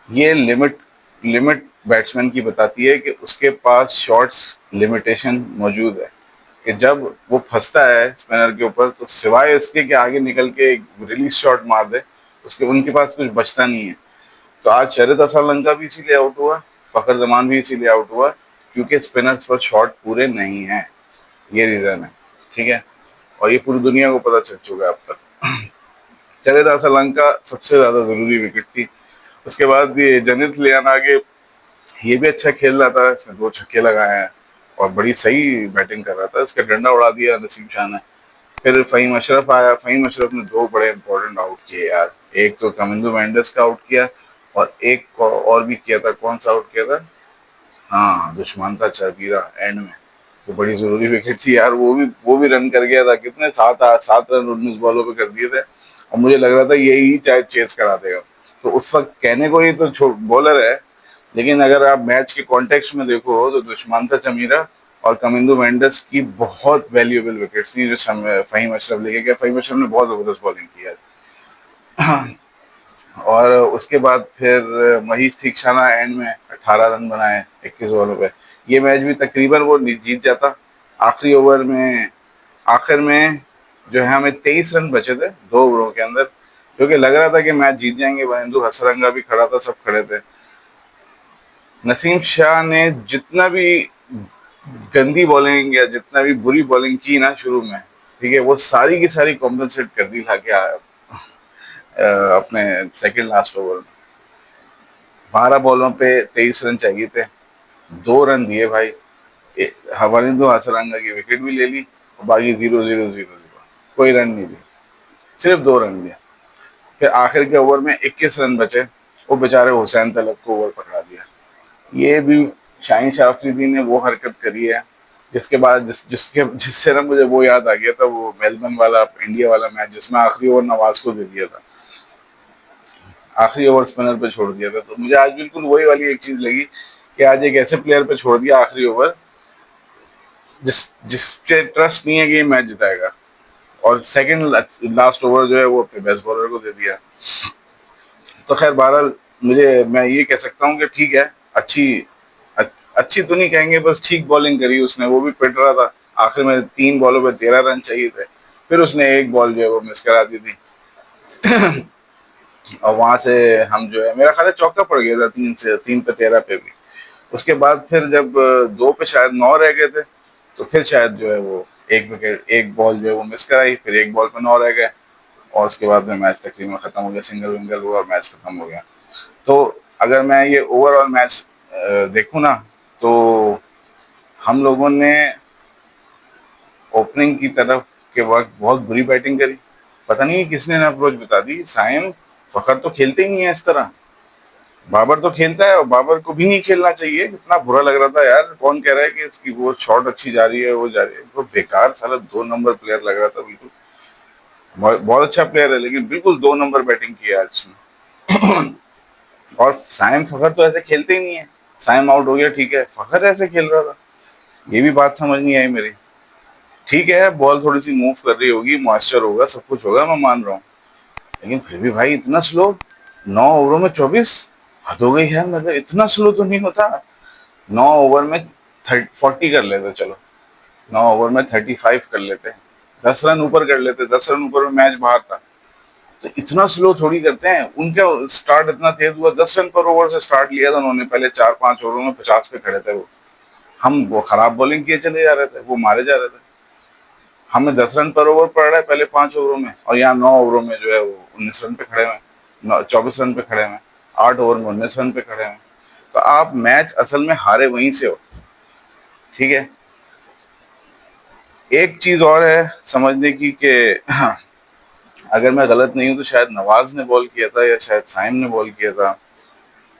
[SPEAKER 1] ये लिमिट लिमिट बैट्समैन की बताती है कि उसके पास शॉट्स लिमिटेशन मौजूद है, कि जब वो फंसता है स्पिनर के ऊपर, तो सिवाय इसके कि आगे निकल के एक रिलीज शॉट मार दे, उसके उनके पास कुछ बचता नहीं है। तो आज शरद असलंका भी इसीलिए आउट हुआ, फखर जमान भी इसीलिए आउट हुआ, क्योंकि स्पिनर्स पर शॉट पूरे नहीं है, ये रीजन है, ठीक है। और ये पूरी दुनिया को पता चल चुका है अब तक। शरद असलंका सबसे ज्यादा जरूरी विकेट थी। उसके बाद ये जनित लियान आगे, ये भी अच्छा खेल रहा था, इसने 2 छक्के लगाए हैं और बड़ी सही बैटिंग कर रहा था, इसका डंडा उड़ा दिया नसीम शाह ने। फिर फ़हीम अशरफ आया, फ़हीम अशरफ ने 2 बड़े इंपॉर्टेंट आउट किए यार, एक तो कमिंदो मेंडिस का आउट किया, और एक और भी किया था, कौन सा आउट किया था, हाँ दुष्मंता चबीरा एंड में, तो बड़ी जरूरी विकेट थी यार, वो भी रन कर गया था, कितने 7 रन 19 बॉलों पे कर दिए थे, और मुझे लग रहा था यही चाहे चेस करा देगा। तो उस वक्त कहने को ये तो बॉलर है, लेकिन अगर आप मैच के कॉन्टेक्स्ट में देखो तो दुष्मंता चमीरा और कमिंदो मेंडिस की बहुत वैल्यूएबल विकेट थी, जो फ़हीम अशरफ लेके गया। फ़हीम अशरफ ने बहुत जबरदस्त बॉलिंग की है। और उसके बाद फिर महीश थीक्षाना एंड में 18 रन बनाए 21 बॉलों पे, ये मैच भी तकरीबन वो जीत जाता। आखिरी ओवर में, आखिर में जो है हमें 23 रन बचे थे 2 ओवरों के अंदर, क्योंकि लग रहा था कि मैच जीत जाएंगे, वहिंदु हसरंगा भी खड़ा था, सब खड़े थे। नसीम शाह ने जितना भी गंदी बॉलिंग या जितना भी बुरी बॉलिंग की ना शुरू में, ठीक है, वो सारी की सारी कॉम्पनसेट कर दी लाके अपने सेकंड लास्ट ओवर में। 12 बॉलों पे 23 रन चाहिए थे, 2 रन दिए भाई, हवानिंदो हसरंगा की विकेट भी ले ली, और बाकी 0 0 0 0, कोई रन नहीं दिया, सिर्फ 2 रन दिया। फिर आखिर के ओवर में 21 रन बचे, वो बेचारे हुसैन तलत को ओवर पकड़ा दिया। ये भी शाहीन शाह अफरीदी ने वो हरकत करी है, जिसके बाद जिससे ना मुझे वो याद आ गया था, वो मेलबर्न वाला इंडिया वाला मैच, जिसमें आखिरी ओवर नवाज को दे दिया था, आखिरी ओवर स्पिनर पे छोड़ दिया था। तो मुझे आज बिल्कुल वही वाली एक चीज लगी कि आज एक ऐसे प्लेयर पे छोड़ दिया आखिरी ओवर, जिसके ट्रस्ट नहीं है कि ये मैच जिताएगा, और सेकंड लास्ट ओवर जो है वो अपने बेस्ट बॉलर को दे दिया। तो खैर बहरहाल, मैं ये कह सकता हूँ कि ठीक है, अच्छी तो नहीं कहेंगे, बस ठीक बॉलिंग करी उसने, वो भी पिट रहा था। आखिर में 3 बॉलों पे 13 रन चाहिए थे, फिर उसने एक बॉल जो है वो मिस करा दी थी। और वहां से हम जो है, मेरा ख्याल है चौका पड़ गया था 3 पे 13 पे भी। उसके बाद फिर जब 2 पे शायद 9 रह गए थे, तो फिर शायद जो है वो एक विकेट, एक बॉल जो है वो मिस कराई, फिर एक बॉल पे 9 रह गए, और उसके बाद में मैच तकरीबन खत्म हो गया, सिंगल विंगल हुआ और मैच खत्म हो गया। तो अगर मैं ये ओवरऑल मैच देखूं ना, तो हम लोगों ने ओपनिंग की तरफ के वक्त बहुत बुरी बैटिंग करी, पता नहीं किसने ना अप्रोच बता दी, साइम फखर तो खेलते ही नहीं है इस तरह, बाबर तो खेलता है, और बाबर को भी नहीं खेलना चाहिए। कितना बुरा लग रहा था यार, कौन कह रहा है कि इसकी वो शॉट अच्छी जा रही है, वो जा रही है, वो बेकार साला 2 नंबर प्लेयर लग रहा था बिल्कुल। बहुत अच्छा प्लेयर है, लेकिन बिल्कुल 2 नंबर बैटिंग की है आज उसने। और साइम फखर तो ऐसे खेलते ही नहीं है, साइम आउट हो गया ठीक है, फखर ऐसे खेल रहा था, ये भी बात समझ नहीं आई मेरी। ठीक है, बॉल थोड़ी सी मूव कर रही होगी, मॉइस्चर होगा, सब कुछ होगा, मैं मान रहा हूँ, लेकिन फिर भी भाई इतना स्लो, 9 ओवरों में 24, हद हो गई है। मतलब इतना स्लो तो नहीं होता। 9 ओवर में 40 कर लेते, चलो 9 ओवर में 35 कर लेते, 10 रन ऊपर कर लेते, 10 रन ऊपर में मैच बाहर था। तो इतना स्लो थोड़ी करते हैं। उनका स्टार्ट इतना तेज हुआ, 10 रन पर ओवर से स्टार्ट लिया था उन्होंने, पहले 4-5 ओवरों में 50 पे खड़े थे वो। हम वो खराब बॉलिंग किए चले जा रहे थे, वो मारे जा रहे थे। हमें 10 रन पर ओवर पड़ रहा है पहले 5 ओवरों में, और यहाँ 9 ओवरों में जो है वो 19 रन पे खड़े हुए, 24 रन पे खड़े हुए, 8 ओवर में 19 रन पे खड़े हुए। तो आप मैच असल में हारे वहीं से हो। ठीक है, एक चीज और है समझने की कि अगर मैं गलत नहीं हूं तो शायद नवाज ने बॉल किया था या शायद साइम ने बॉल किया था।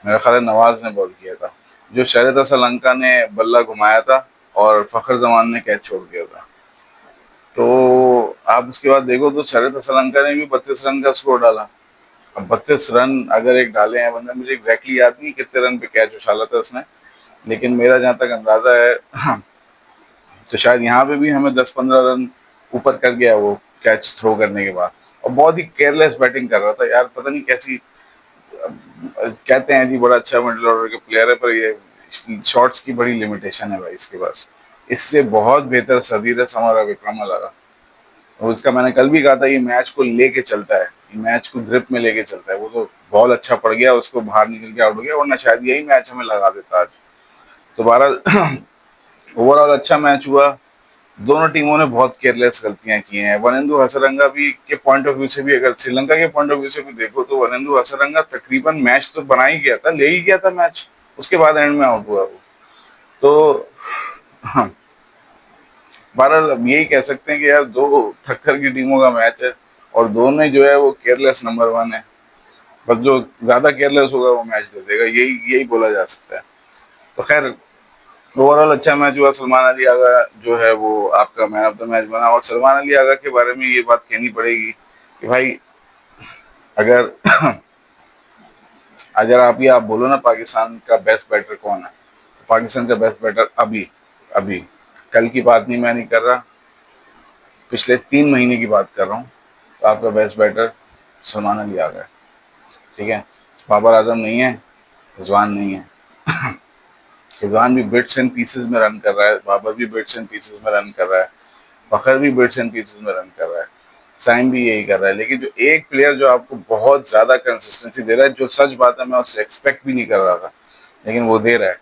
[SPEAKER 1] मेरा ख्याल है नवाज ने बॉल किया था, जो शरद श्रीलंका ने बल्ला घुमाया था और फखर जमान ने कैच छोड़ दिया था। तो आप उसके बाद देखो तो शरद श्रीलंका ने भी 32 रन का स्कोर डाला। अब 32 रन अगर एक डाले हैं बंदा, मुझे एग्जैक्टली याद नहीं कितने रन पे कैच उछाला था उसने, लेकिन मेरा जहां तक अंदाजा है तो शायद यहाँ पे भी हमें 10-15 रन ऊपर कर गया वो कैच थ्रो करने के बाद। और बहुत ही केयरलेस बैटिंग कर रहा था यार, पता नहीं कैसी। कहते हैं जी बड़ा अच्छा मिडिल ऑर्डर के प्लेयर है, पर ये शॉट्स की बड़ी लिमिटेशन है भाई इसके पास। इससे बहुत बेहतर सदीरस हमारा विक्रम लगा, और उसका मैंने कल भी कहा था, ये मैच को लेके चलता है, ये मैच को ग्रिप में लेके चलता है। वो तो बॉल अच्छा पड़ गया, उसको बाहर निकल के आउट हो गया, वरना शायद यही मैच हमें लगा देता आज। तो बहरहाल ओवरऑल अच्छा मैच हुआ। दोनों टीमों ने बहुत केयरलेस गलतियां की हैं। वनिंदु हसरंगा भी के पॉइंट ऑफ व्यू से भी, अगर श्रीलंका के पॉइंट ऑफ व्यू से भी देखो तो वनिंदु हसरंगा तकरीबन मैच तो बना ही गया था, ले ही गया था मैच, उसके बाद एंड में आउट हुआ वो। तो हाँ, बहरहाल अब यही कह सकते हैं कि यार दो ठक्कर की टीमों का मैच है, और दोनों जो है वो केयरलेस नंबर 1 है। बस जो ज्यादा केयरलेस होगा वो मैच दे देगा, यही यही बोला जा सकता है। तो खैर, ओवरऑल अच्छा मैच हुआ। सलमान अली आगा जो है वो आपका मैन ऑफ द मैच बना। और सलमान अली आगा के बारे में ये बात कहनी पड़ेगी कि भाई, अगर अगर आप बोलो ना पाकिस्तान का बेस्ट बैटर कौन है, तो पाकिस्तान का बेस्ट बैटर अभी अभी कल की बात नहीं, मैं नहीं कर रहा, पिछले 3 महीने की बात कर रहा हूँ, तो आपका बेस्ट बैटर सलमान अली आगा है। ठीक है, बाबर आजम नहीं है, रिजवान नहीं है। रिजवान भी बिट्स एंड पीसेस में रन कर रहा है, बाबर भी बिट्स एंड पीसेस में रन कर रहा है, फखर भी बिट्स एंड पीसेस में रन कर रहा है, साइम भी यही कर रहा है। लेकिन जो एक प्लेयर जो आपको बहुत ज्यादा कंसिस्टेंसी दे रहा है, जो सच बात है मैं उससे एक्सपेक्ट भी नहीं कर रहा था, लेकिन वो दे रहा है,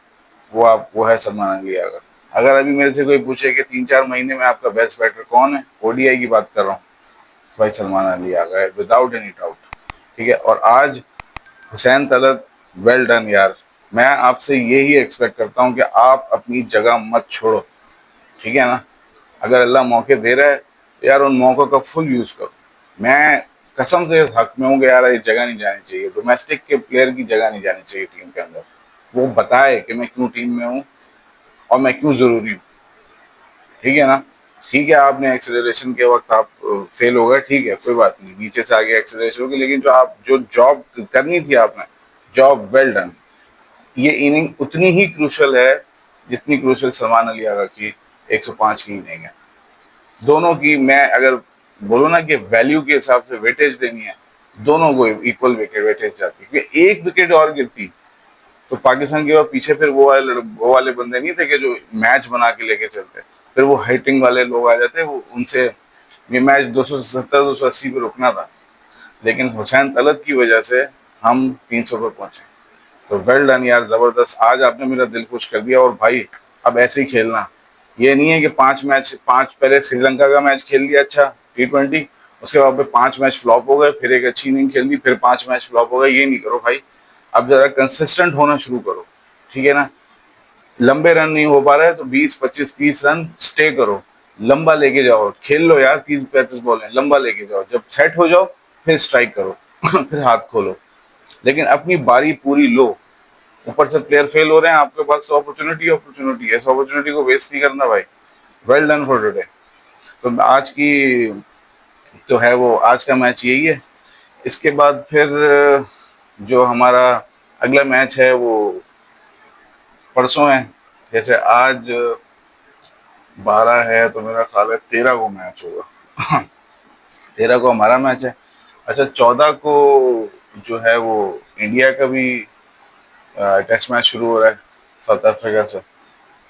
[SPEAKER 1] वो है सलमान अली आगा। अगर अभी मेरे से कोई पूछे कि 3-4 महीने में आपका बेस्ट बैटर कौन है, ओडीआई की बात कर रहा हूँ, भाई सलमान अली आगा है, विदाउट एनी डाउट। ठीक है, और आज हुसैन तलत, वेल डन यार। मैं आपसे यही एक्सपेक्ट करता हूँ कि आप अपनी जगह मत छोड़ो। ठीक है ना, अगर अल्लाह मौके दे रहा है तो यार उन मौक़ों का फुल यूज करो। मैं कसम से इस हक में हूँ कि यार ये जगह नहीं जानी चाहिए, डोमेस्टिक के प्लेयर की जगह नहीं जानी चाहिए टीम के अंदर। वो बताए कि मैं क्यों टीम में हूँ और मैं क्यों जरूरी हूँ। ठीक है ना, ठीक है आपने एक्सेलरेशन के वक्त आप फेल हो गए, ठीक है कोई बात नहीं, नीचे से आगे एक्सेलरेशन होगी, लेकिन जो जॉब करनी थी आपने, जॉब वेल डन। ये इनिंग उतनी ही क्रूशल है जितनी क्रूशल सलमान अली आगा की 105 की इनिंग है। दोनों की मैं अगर बोलो ना कि वैल्यू के हिसाब से वेटेज देनी है, दोनों को इक्वल विकेट वेटेज जाती है, क्योंकि एक विकेट और गिरती तो पाकिस्तान के बाद पीछे फिर वो वाले बंदे नहीं थे कि जो मैच बना के लेके चलते, फिर वो हाइटिंग वाले लोग आ जाते, वो उनसे ये मैच 270 280 पे रुकना था। लेकिन हुसैन तलत की वजह से हम 300 पे पहुंचे। तो वेल डन यार, जबरदस्त, आज आपने मेरा दिल खुश कर दिया। और भाई अब ऐसे ही खेलना, ये नहीं है कि 5 पहले श्रीलंका का मैच खेल लिया अच्छा T20, उसके बाद 5 मैच फ्लॉप हो गए, फिर एक अच्छी इनिंग खेल दी, फिर 5 मैच फ्लॉप हो गए, ये नहीं करो भाई। अब जरा कंसिस्टेंट होना शुरू करो। ठीक है ना, लंबे रन नहीं हो पा रहे तो 20 25 30 रन स्टे करो, लंबा लेके जाओ, खेल लो यार, 30 35 बॉल है, लंबा लेके जाओ, जब सेट हो जाओ फिर स्ट्राइक करो फिर हाथ खोलो, लेकिन अपनी बारी पूरी लो। ऊपर से प्लेयर फेल हो रहे हैं, आपके पास तो अपॉर्चुनिटी है, इस अपॉर्चुनिटी को वेस्ट नहीं करना भाई। Well done for today. तो आज की तो है वो, आज का मैच यही है। इसके बाद फिर जो हमारा अगला मैच है वो परसों है। जैसे आज 12 है तो मेरा ख्याल है 13 को मैच होगा 13 को हमारा मैच है। अच्छा, 14 को जो है वो इंडिया का भी टेस्ट मैच शुरू हो रहा है साउथ अफ्रीका से।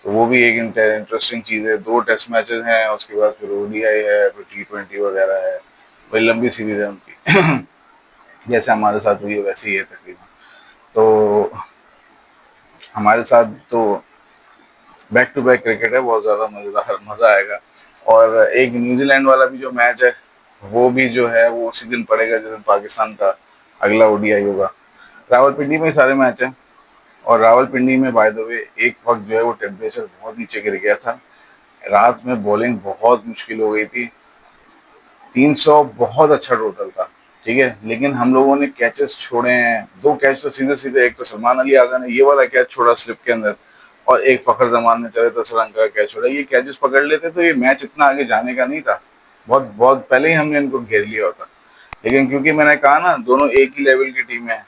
[SPEAKER 1] तो वो भी एक इंटरेस्टिंग चीज़ है। 2 टेस्ट मैचेस हैं, उसके बाद फिर ओडीआई है, फिर T20 वगैरह है। वही लंबी सीरीज है उनकी। जैसे हमारे साथ हुई है वैसे ही है तकरीबन। तो हमारे साथ तो बैक टू बैक क्रिकेट है, बहुत ज़्यादा मज़ेदार, मज़ा आएगा। और एक न्यूजीलैंड वाला भी जो मैच है, वो भी जो है वो उसी दिन पड़ेगा जिस दिन पाकिस्तान का अगला ओडीआई होगा। रावलपिंडी में ही सारे मैच हैं। और रावलपिंडी में बाय द वे एक वक्त जो है वो टेम्परेचर बहुत नीचे गिर गया था। रात में बॉलिंग बहुत मुश्किल हो गई थी। 300 बहुत अच्छा टोटल था, ठीक है, लेकिन हम लोगों ने कैचेस छोड़े हैं। 2 कैच तो सीधे सीधे, एक तो सलमान अली आगा ने ये वाला कैच छोड़ा स्लिप के अंदर, और एक फखर जमान ने चले तो श्रीलंका का कैच छोड़ा। ये कैचेस पकड़ लेते तो ये मैच इतना आगे जाने का नहीं था। बहुत बहुत पहले ही हमने इनको घेर लिया होता। लेकिन क्योंकि मैंने कहा ना, दोनों एक ही लेवल की टीम है,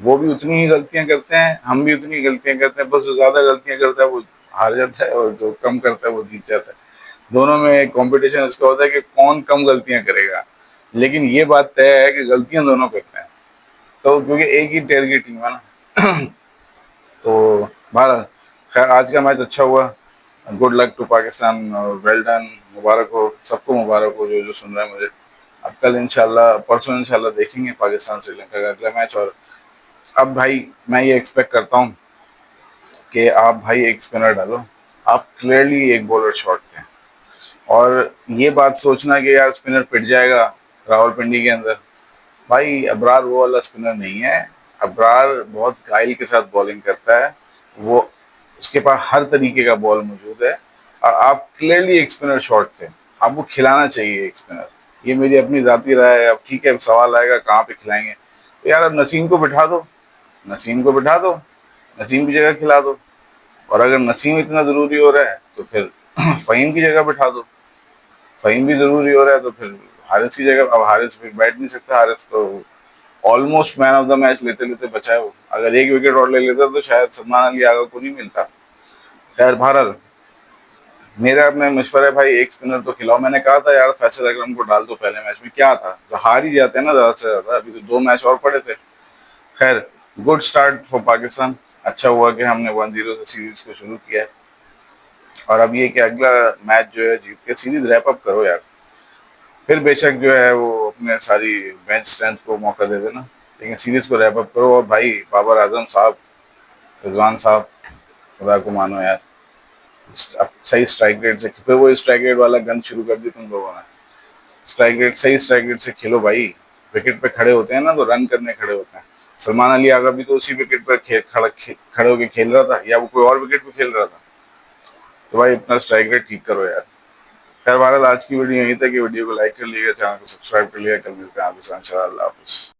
[SPEAKER 1] वो भी उतनी ही गलतियां करते हैं, हम भी उतनी ही गलतियां करते हैं। बस जो ज्यादा गलतियां करता है वो हार जाता है, और जो कम करता है वो जीत जाता है। दोनों में कंपटीशन इसका होता है कि कौन कम गलतियां करेगा। लेकिन ये बात तय है कि गलतियां दोनों करते हैं। तो क्योंकि एक ही टेर की टीम है ना। तो भारत, खैर आज का मैच अच्छा हुआ। गुड लक टू पाकिस्तान, और वेल डन, मुबारक हो सबको, मुबारक हो जो जो सुन रहा है मुझे। अब कल इंशाल्लाह, परसों इंशाल्लाह देखेंगे पाकिस्तान श्रीलंका का अगला मैच। और अब भाई मैं ये एक्सपेक्ट करता हूँ कि आप भाई एक स्पिनर डालो। आप क्लियरली एक बॉलर शॉर्ट थे, और ये बात सोचना कि यार स्पिनर पिट जाएगा रावलपिंडी के अंदर, भाई अबरार वो वाला स्पिनर नहीं है। अबरार बहुत गाइल के साथ बॉलिंग करता है। वो, उसके पास हर तरीके का बॉल मौजूद है। और आप क्लियरली एक स्पिनर शॉर्ट थे, आपको खिलाना चाहिए एक स्पिनर। ये मेरी अपनी जाती राय है। अब ठीक है, सवाल आएगा कहाँ पे खिलाएंगे, तो यार अब नसीम को बिठा दो, नसीम को बिठा दो, नसीम की जगह खिला दो। और अगर नसीम इतना ज़रूरी हो रहा है तो फिर फ़हीम की जगह बिठा दो। फ़हीम भी ज़रूरी हो रहा है तो फिर हारिस की जगह। अब हारिस फिर बैठ नहीं सकता, हारिस तो almost man of the match लेते लेते बचा है वो। अगर एक विकेट और ले लेता तो शायद सलमान अली आगा को नहीं मिलता। खैर बहरहाल, मेरा अपने मशवरा है भाई, एक स्पिनर तो खिलाओ। मैंने कहा था यार फैसल अकरम को डाल दो पहले मैच में, क्या था, हार ही जाते हैं ना ज़्यादा से ज़्यादा। अभी तो 2 मैच और पड़े थे। खैर, गुड स्टार्ट फॉर पाकिस्तान। अच्छा हुआ कि हमने 1-0 से सीरीज को शुरू किया है। और अब ये कि अगला मैच जो है जीत के सीरीज रैप अप करो यार। फिर बेशक जो है वो अपने सारी बेंच स्ट्रेंथ को मौका दे देना, लेकिन सीरीज को रैप अप करो। और भाई बाबर आजम साहब, रिजवान साहब, खुदा को मानो यार। अब सही स्ट्राइक रेट से, फिर वो स्ट्राइक रेट वाला गन शुरू कर दी तुम लोगों ने। स्ट्राइक रेट, सही स्ट्राइक रेट से खेलो भाई। विकेट पे खड़े होते हैं ना तो रन करने खड़े होते हैं। सलमान अली आगा भी तो उसी विकेट पर खड़े होकर खेल रहा था, या वो कोई और विकेट पे खेल रहा था। तो भाई अपना स्ट्राइक रेट ठीक करो यार। खैर भारत, आज की वीडियो यहीं तक। वीडियो को लाइक कर लिएगा, चैनल को सब्सक्राइब कर लिएगा। कल मिलते हैं आपके साथ, इंशाल्लाह। अल्लाह हाफिज़।